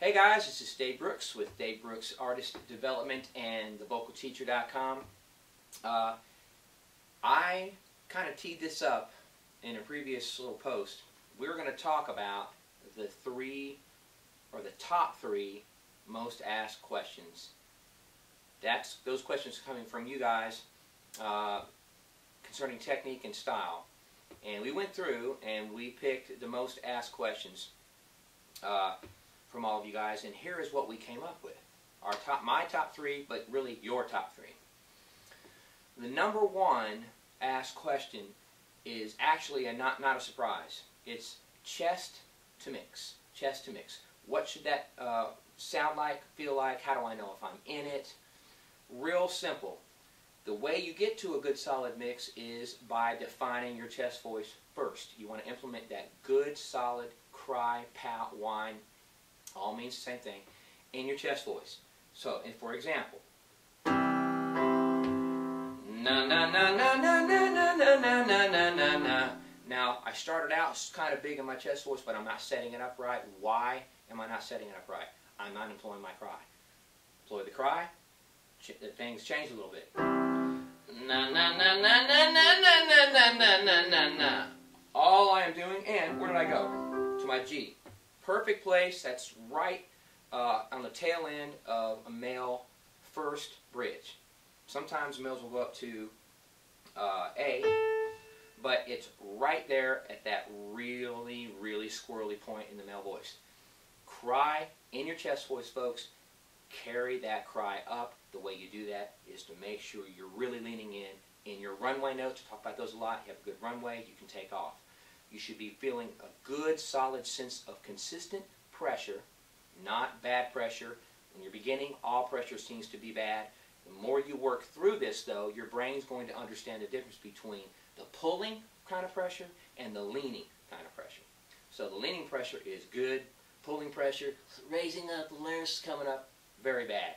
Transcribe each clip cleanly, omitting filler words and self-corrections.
Hey guys, this is Dave Brooks with Dave Brooks Artist Development and thevocalteacher.com. I kind of teed this up in a previous little post. We're going to talk about the top three most asked questions. Those questions are coming from you guys concerning technique and style. And we went through and we picked the most asked questions from all of you guys, and here is what we came up with. My top three, but really your top three. The number one asked question is actually not a surprise. It's chest to mix. Chest to mix. What should that sound like, feel like? How do I know if I'm in it? Real simple. The way you get to a good solid mix is by defining your chest voice first. You want to implement that good solid cry, pout, whine, all means the same thing, in your chest voice. So, for example, na na na na na na na na na na na na na. Now, I started out kind of big in my chest voice, but I'm not setting it up right. Why am I not setting it up right? I'm not employing my cry. Employ the cry, things change a little bit. Na na na na na na na na na na na na. All I am doing, and where did I go? To my G. Perfect place, that's right on the tail end of a male first bridge. Sometimes males will go up to A, but it's right there at that really, really squirrely point in the male voice. Cry in your chest voice, folks. Carry that cry up. The way you do that is to make sure you're really leaning in your runway notes. I talk about those a lot. You have a good runway, you can take off. You should be feeling a good, solid sense of consistent pressure, not bad pressure. When you're beginning, all pressure seems to be bad. The more you work through this, though, your brain's going to understand the difference between the pulling kind of pressure and the leaning kind of pressure. So the leaning pressure is good. Pulling pressure, raising up, the larynx coming up, very bad.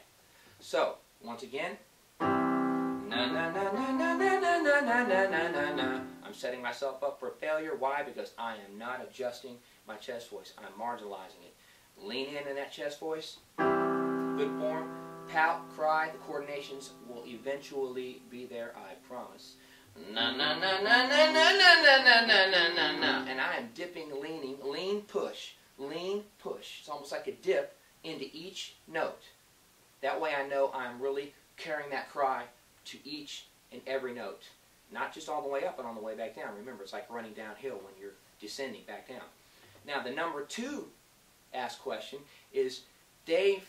So, once again, na na na na na na na na na na na na na. I'm setting myself up for failure. Why? Because I am not adjusting my chest voice. I'm marginalizing it. Lean in that chest voice. Good form. Pout, cry. The coordinations will eventually be there, I promise. Na na na na na na na na na na na na. And I am dipping, leaning, lean, push. Lean, push. It's almost like a dip into each note. That way I know I'm really carrying that cry to each and every note. Not just all the way up and on the way back down. Remember, it's like running downhill when you're descending back down. Now, the number two asked question is, Dave,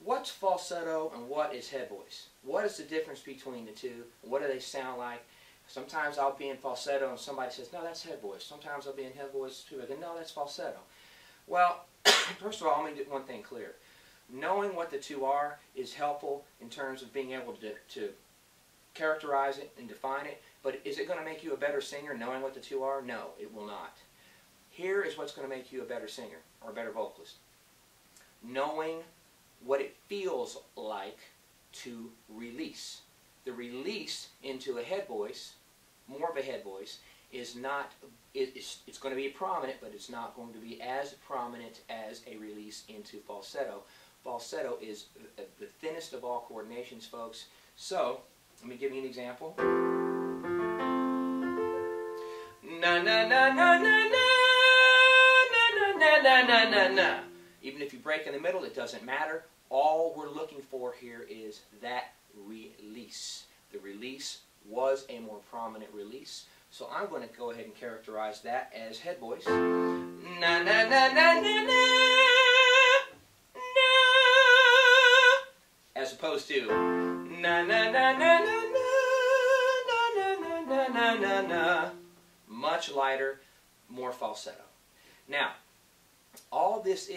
what's falsetto and what is head voice? What is the difference between the two? What do they sound like? Sometimes I'll be in falsetto and somebody says, no, that's head voice. Sometimes I'll be in head voice too. I go, no, that's falsetto. Well, first of all, let me get one thing clear. Knowing what the two are is helpful in terms of being able to characterize it and define it, but is it going to make you a better singer knowing what the two are? No, it will not. Here is what's going to make you a better singer or a better vocalist. Knowing what it feels like to release. The release into a head voice, more of a head voice, is not, it's going to be prominent, but it's not going to be as prominent as a release into falsetto. Falsetto is the thinnest of all coordinations, folks. So, let me give you an example. Na na na na na na na na na na na na. Even if you break in the middle, it doesn't matter. All we're looking for here is that release. The release was a more prominent release. So I'm going to go ahead and characterize that as head voice. Na na na na na na. As opposed to na na na na na na na na na na na na. Much lighter, more falsetto. Now, all this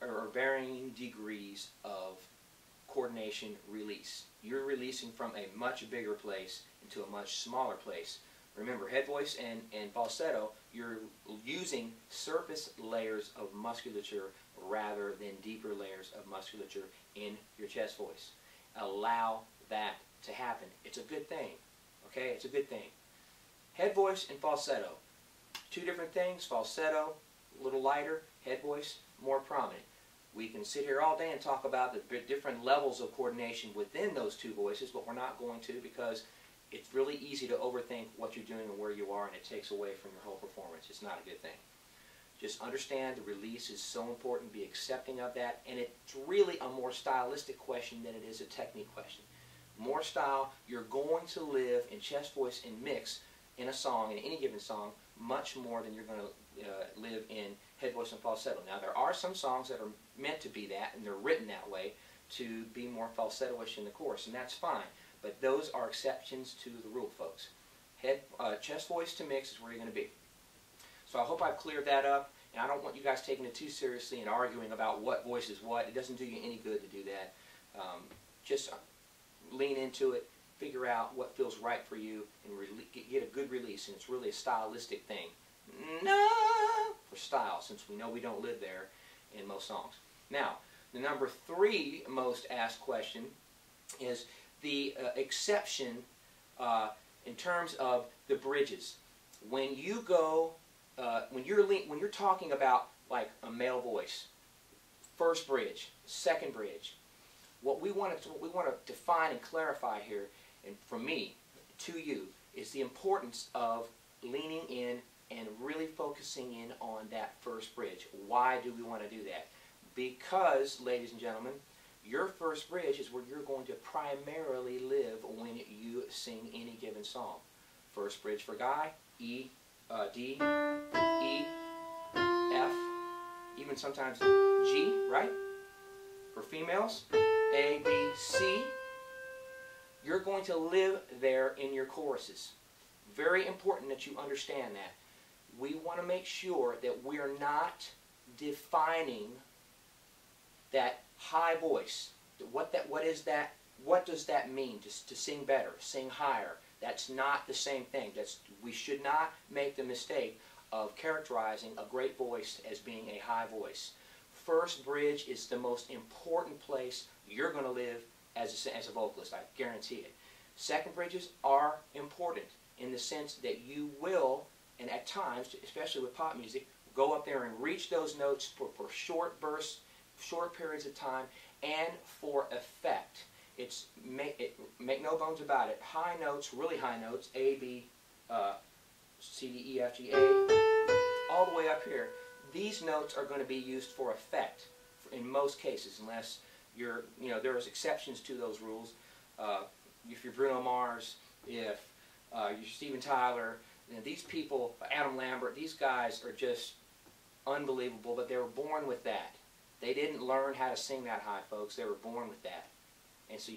are varying degrees of coordination release. You're releasing from a much bigger place into a much smaller place. Remember, head voice and falsetto, you're using surface layers of musculature rather than deeper layers of musculature in your chest voice. Allow that to happen. It's a good thing. Okay? It's a good thing. Head voice and falsetto. Two different things. Falsetto, a little lighter. Head voice, more prominent. We can sit here all day and talk about the different levels of coordination within those two voices, but we're not going to, because it's really easy to overthink what you're doing and where you are, and it takes away from your whole performance. It's not a good thing. Just understand the release is so important. Be accepting of that, and it's really a more stylistic question than it is a technique question. More style, you're going to live in chest voice and mix in a song, in any given song, much more than you're going to live in head voice and falsetto. Now, there are some songs that are meant to be that, and they're written that way to be more falsetto-ish in the chorus, and that's fine. But those are exceptions to the rule, folks. Chest voice to mix is where you're going to be. So I hope I've cleared that up, and I don't want you guys taking it too seriously and arguing about what voice is what. It doesn't do you any good to do that. Just lean into it, figure out what feels right for you, and get a good release, and it's really a stylistic thing. No, for style, since we know we don't live there in most songs. Now, the number 3 most asked question is the exception in terms of the bridges. When you go, when you're talking about like a male voice, first bridge, second bridge, what we want to define and clarify here, and from me to you, is the importance of leaning in and really focusing in on that first bridge. Why do we want to do that? Because, ladies and gentlemen, your first bridge is where you're going to primarily live when you sing any given song. First bridge for guy, E, D, E, F, even sometimes G, right? For females, A, B, C. You're going to live there in your choruses. Very important that you understand that. We want to make sure that we are not defining that high voice. What is that? What does that mean? To sing better, sing higher. That's not the same thing. We should not make the mistake of characterizing a great voice as being a high voice. First bridge is the most important place you're going to live as a vocalist. I guarantee it. Second bridges are important in the sense that you will, and at times, especially with pop music, go up there and reach those notes for short bursts, short periods of time, and for effect. Make no bones about it. High notes, really high notes, A, B, C, D, E, F, G, A, all the way up here. These notes are going to be used for effect in most cases, unless there's exceptions to those rules. If you're Bruno Mars, if you're Steven Tyler, these people, Adam Lambert, these guys are just unbelievable, but they were born with that. They didn't learn how to sing that high, folks. They were born with that. And so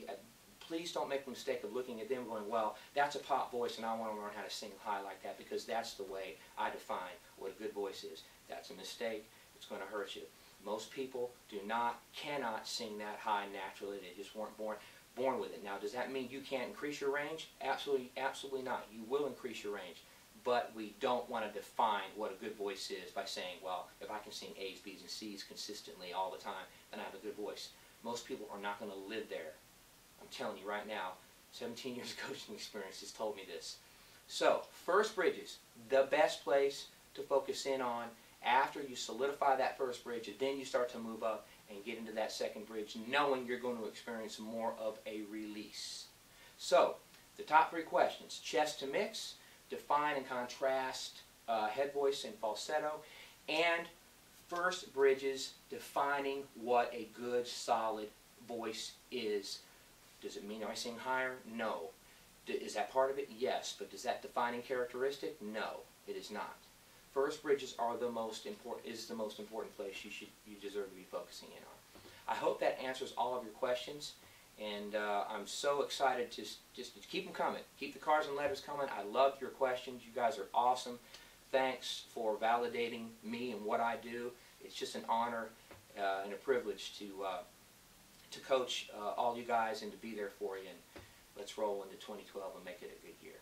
please don't make the mistake of looking at them going, well, that's a pop voice and I want to learn how to sing high like that, because that's the way I define what a good voice is. That's a mistake. It's going to hurt you. Most people cannot sing that high naturally. They just weren't born with it. Now, does that mean you can't increase your range? Absolutely, absolutely not. You will increase your range. But we don't want to define what a good voice is by saying, well, if I can sing A's, B's, and C's consistently all the time, then I have a good voice. Most people are not going to live there. I'm telling you right now, 17 years of coaching experience has told me this. So, first bridges, the best place to focus in on. After you solidify that first bridge, and then you start to move up and get into that second bridge, knowing you're going to experience more of a release. So, the top 3 questions: chest to mix, define and contrast head voice and falsetto, and first bridges, defining what a good, solid voice is. Does it mean I sing higher? No. Is that part of it? Yes. But is that defining characteristic? No, it is not. First bridges are the most important place you deserve to be focusing in on. I hope that answers all of your questions, and I'm so excited to just keep them coming. Keep the cards and letters coming. I love your questions. You guys are awesome. Thanks for validating me and what I do. It's just an honor and a privilege to coach all you guys and to be there for you. And let's roll into 2012 and make it a good year.